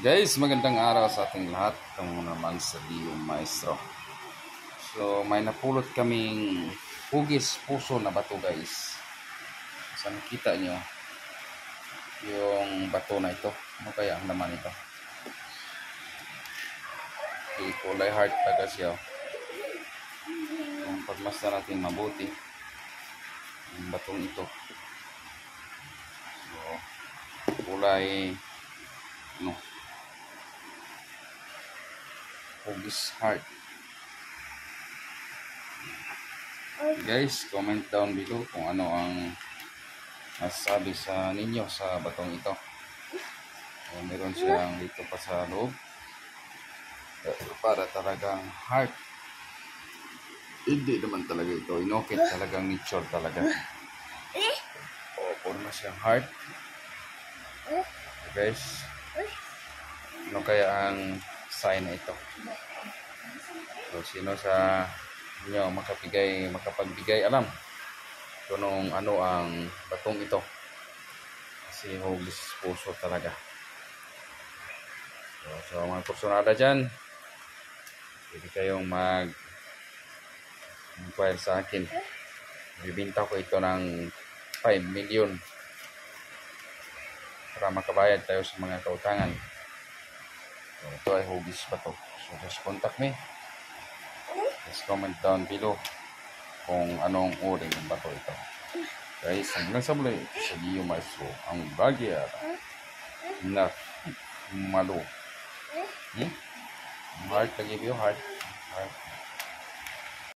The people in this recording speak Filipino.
Guys, magandang araw sa ating lahat. Ito naman sa Dio Maestro. So, may napulot kaming hugis puso na bato, guys. Sa nakita nyo, yung bato na ito. Ano kaya ang laman ito? Okay, kulay heart talaga siya. Kung pagmasdan natin mabuti, yung batong ito. So, kulay hugis heart. Guys, comment down below kung ano ang masasabi sa ninyo sa batong ito. So, meron siyang dito pa sa loob. Para talagang heart. Hindi naman talaga ito. Inokit talagang nature talaga. O, puro siyang heart. Guys, ano kaya ang sign na ito? So, sino sa inyo makapagbigay alam kung ano ang batong ito? Kasi hugis puso talaga. So mga kursunada dyan, pwede kayong mag-inquire sa akin. Bibinta ko ito ng 5 million para makabayad tayo sa mga kautangan. So, ito ay hugis ba to? So just contact me. Just comment down below kung anong uri ng bato ito. Guys, hanggang sa muli sa Dio Maestro, ang bagya na malo. Heart, I give you heart.